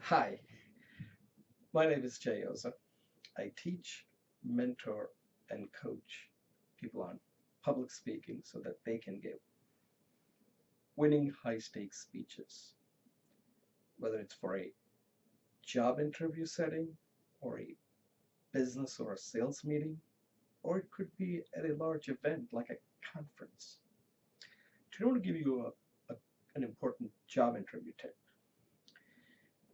Hi, my name is Jay Oza. I teach, mentor, and coach people on public speaking so that they can give winning high stakes speeches, whether it's for a job interview setting or a business or a sales meeting, or it could be at a large event like a conference. Today I want to give you an important job interview tip.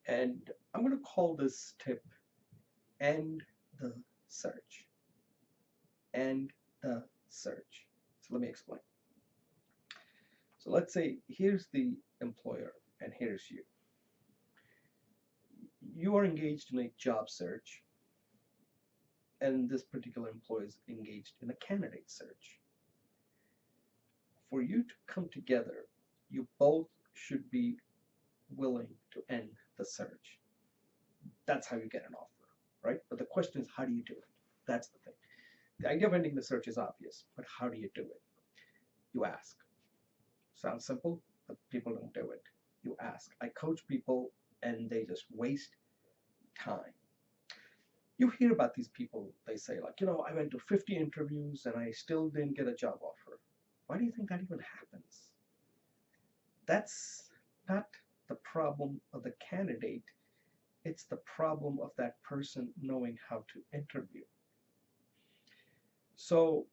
And I'm going to call this tip End the Search. End the search. So let me explain. So let's say here's the employer and here's you. You are engaged in a job search, and this particular employee is engaged in a candidate search. For you to come together, you both should be willing to end the search. That's how you get an offer, right? But the question is, how do you do it? That's the thing. The idea of ending the search is obvious, but how do you do it? You ask. Sounds simple, but people don't do it. You ask. I coach people and they just waste time. You hear about these people, they say, like, I went to 50 interviews and I still didn't get a job offer. Why do you think that even happens? That's not the problem of the candidate, it's the problem of that person knowing how to interview. So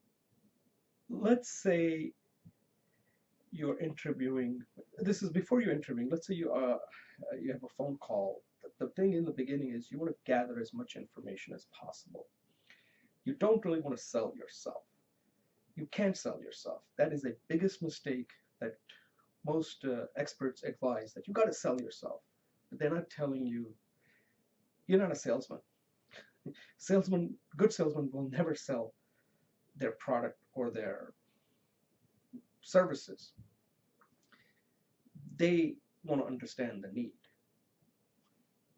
let's say you're interviewing, this is before you're interviewing, let's say you have a phone call. The thing in the beginning is you want to gather as much information as possible. You don't really want to sell yourself. You can't sell yourself. That is the biggest mistake that most experts advise, that you got to sell yourself. But they're not telling you you're not a salesman. Good salesmen will never sell their product or their services. They want to understand the need.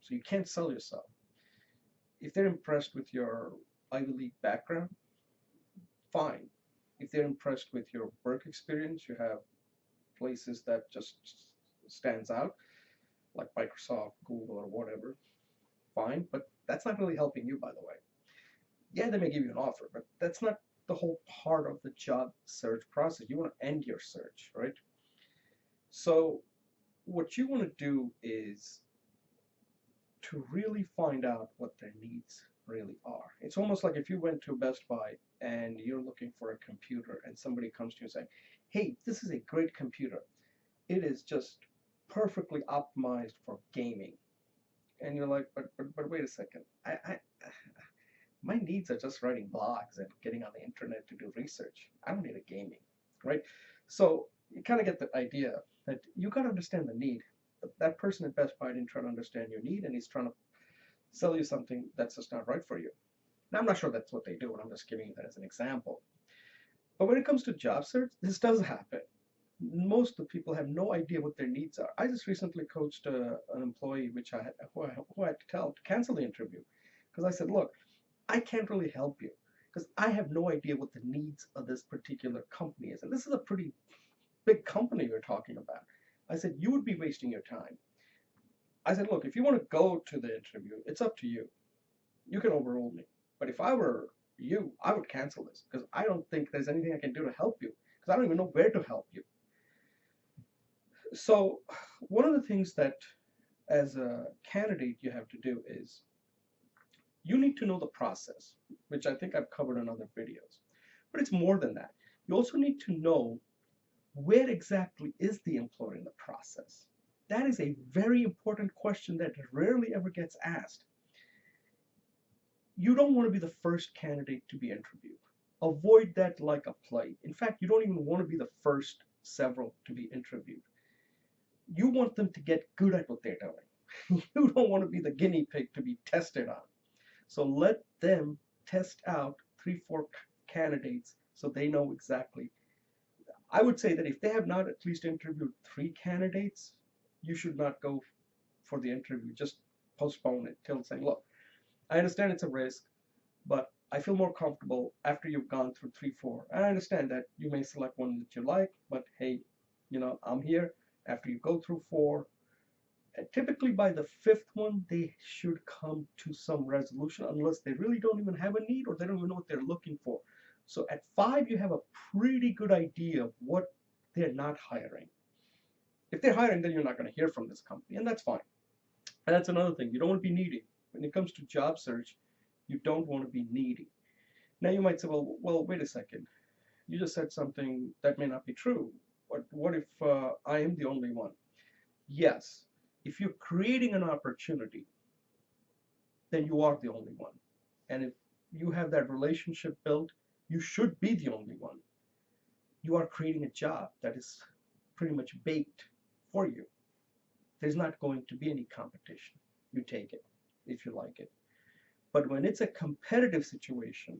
So you can't sell yourself. If they're impressed with your Ivy League background, fine. If they're impressed with your work experience, you have places that just stands out, like Microsoft, Google, or whatever, fine. But that's not really helping you, by the way. Yeah, they may give you an offer, but that's not the whole part of the job search process. You want to end your search, right? So what you want to do is to really find out what their needs really are. It's almost like if you went to Best Buy and you're looking for a computer and somebody comes to you saying, hey, this is a great computer. It is just perfectly optimized for gaming. And you're like, but wait a second. My needs are just writing blogs and getting on the internet to do research. I don't need a gaming, right? So you kind of get the idea that you got to understand the need. That person at Best Buy didn't try to understand your need, and he's trying to sell you something that's just not right for you. Now, I'm not sure that's what they do, and I'm just giving you that as an example. But when it comes to job search, this does happen. Most of the people have no idea what their needs are. I just recently coached an employee who I had to tell to cancel the interview because I said, look, I can't really help you because I have no idea what the needs of this particular company is. And this is a pretty big company we're talking about. I said, you would be wasting your time. I said, look, if you want to go to the interview, it's up to you. You can overrule me. But if I were you, I would cancel this because I don't think there's anything I can do to help you because I don't even know where to help you. So one of the things that as a candidate you have to do is you need to know the process, which I think I've covered in other videos. But it's more than that. You also need to know where exactly is the employer in the process. That is a very important question that rarely ever gets asked. You don't want to be the first candidate to be interviewed. Avoid that like a plague. In fact, you don't even want to be the first several to be interviewed. You want them to get good at what they're doing. You don't want to be the guinea pig to be tested on. So let them test out 3, 4 candidates so they know exactly. I would say that if they have not at least interviewed 3 candidates, you should not go for the interview. Just postpone it till saying, look, I understand it's a risk, but I feel more comfortable after you've gone through 3, 4. And I understand that you may select one that you like, but hey, I'm here after you go through 4 And typically by the fifth one, they should come to some resolution unless they really don't even have a need or they don't even know what they're looking for. So at five, you have a pretty good idea of what they're not hiring. If they're hiring, then you're not going to hear from this company, and that's fine. And that's another thing. You don't want to be needy. When it comes to job search, you don't want to be needy. Now you might say, well, wait a second. You just said something that may not be true. What if I am the only one? Yes, if you're creating an opportunity, then you are the only one. And if you have that relationship built, you should be the only one. You are creating a job that is pretty much baked for you. There's not going to be any competition. You take it if you like it. But when it's a competitive situation,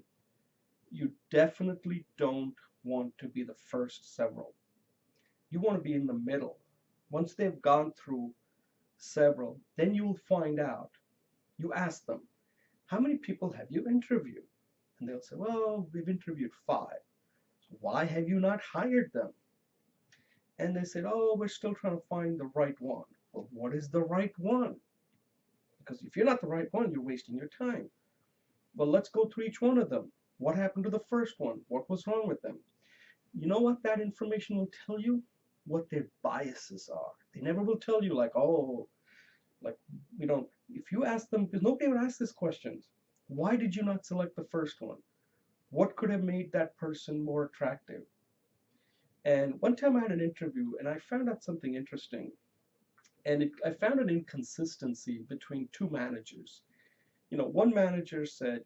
you definitely don't want to be the first several. You want to be in the middle. Once they've gone through several, then you will find out. You ask them, how many people have you interviewed? And they'll say, well, we've interviewed 5. So why have you not hired them? And they said, oh, we're still trying to find the right one. Well, what is the right one? Because if you're not the right one, you're wasting your time. Well, let's go through each one of them. What happened to the first one? What was wrong with them? You know what that information will tell you? What their biases are. They never will tell you like, oh, like we don't, if you ask them, because nobody would ask these questions. Why did you not select the first one? What could have made that person more attractive? And one time I had an interview and I found out something interesting. And I found an inconsistency between 2 managers. One manager said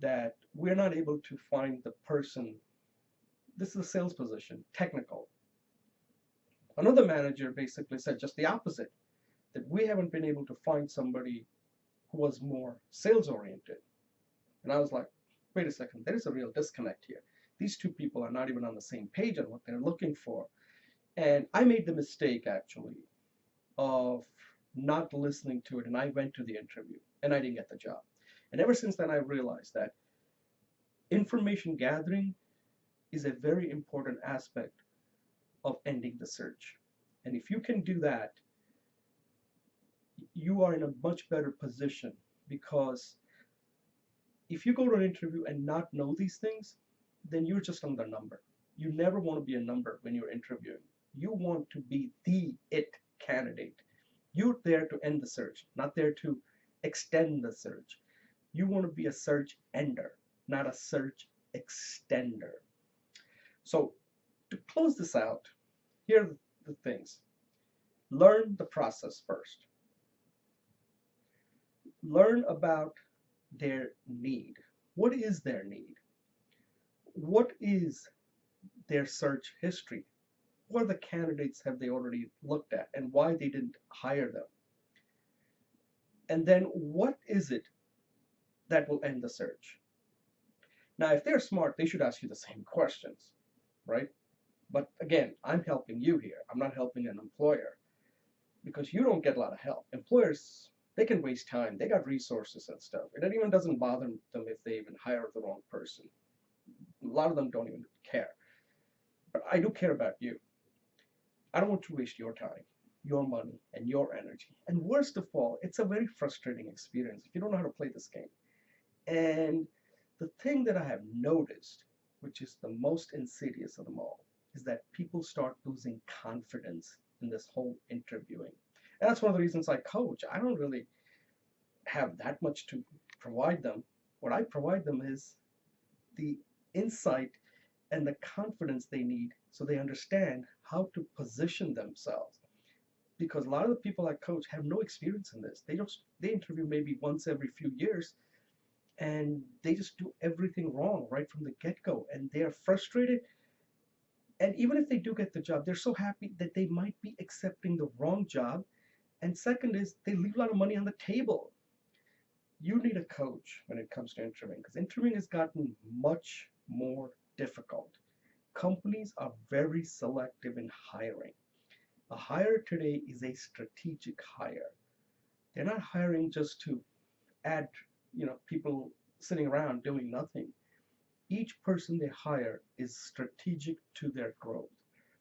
that we're not able to find the person, this is a sales position, technical. Another manager basically said just the opposite, that we haven't been able to find somebody who was more sales oriented. And I was like, wait a second, there is a real disconnect here. These 2 people are not even on the same page on what they're looking for. And I made the mistake actually of not listening to it, and I went to the interview and I didn't get the job. And ever since then I realized that information gathering is a very important aspect of ending the search. And if you can do that, you are in a much better position, because if you go to an interview and not know these things, then you're just on the number. You never want to be a number when you're interviewing. You want to be the it candidate. You're there to end the search, not there to extend the search. You want to be a search ender, not a search extender. So to close this out, here are the things. Learn the process first. Learn about their need. What is their need? What is their search history? What other candidates have they already looked at and why they didn't hire them? And then what is it that will end the search? Now, if they're smart, they should ask you the same questions, right? But again, I'm helping you here. I'm not helping an employer, because you don't get a lot of help. Employers, they can waste time. They got resources and stuff. It even doesn't bother them if they even hire the wrong person. A lot of them don't even care. But I do care about you. I don't want to waste your time, your money, and your energy. And worst of all, it's a very frustrating experience if you don't know how to play this game. And the thing that I have noticed, which is the most insidious of them all, is that people start losing confidence in this whole interviewing. And that's one of the reasons I coach. I don't really have that much to provide them. What I provide them is the insight and the confidence they need so they understand how to position themselves. Because a lot of the people I coach have no experience in this. They interview maybe once every few years, and they just do everything wrong right from the get-go, and they are frustrated. And even if they do get the job, they're so happy that they might be accepting the wrong job. And second is they leave a lot of money on the table. You need a coach when it comes to interviewing, because interviewing has gotten much more difficult. Companies are very selective in hiring. A hire today is a strategic hire. They're not hiring just to add, people sitting around doing nothing. Each person they hire is strategic to their growth.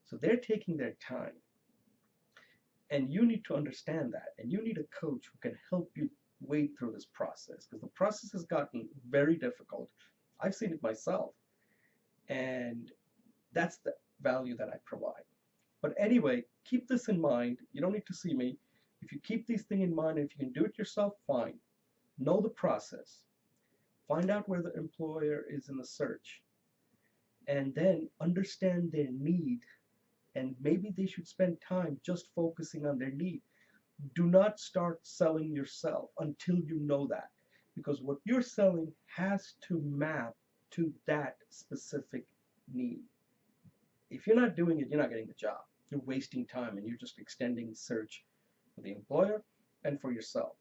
So they're taking their time. And you need to understand that. And you need a coach who can help you wade through this process, because the process has gotten very difficult. I've seen it myself. And that's the value that I provide. But anyway, keep this in mind. You don't need to see me. If you keep these things in mind, and if you can do it yourself, fine. Know the process. Find out where the employer is in the search. And then understand their need. And maybe they should spend time just focusing on their need. Do not start selling yourself until you know that. Because what you're selling has to map to that specific need. If you're not doing it, you're not getting the job. You're wasting time, and you're just extending the search for the employer and for yourself.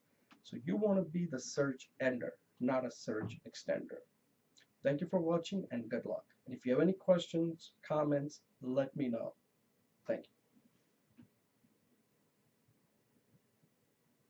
So you want to be the search ender, not a search extender. Thank you for watching, and good luck. And if you have any questions, comments, let me know. Thank you.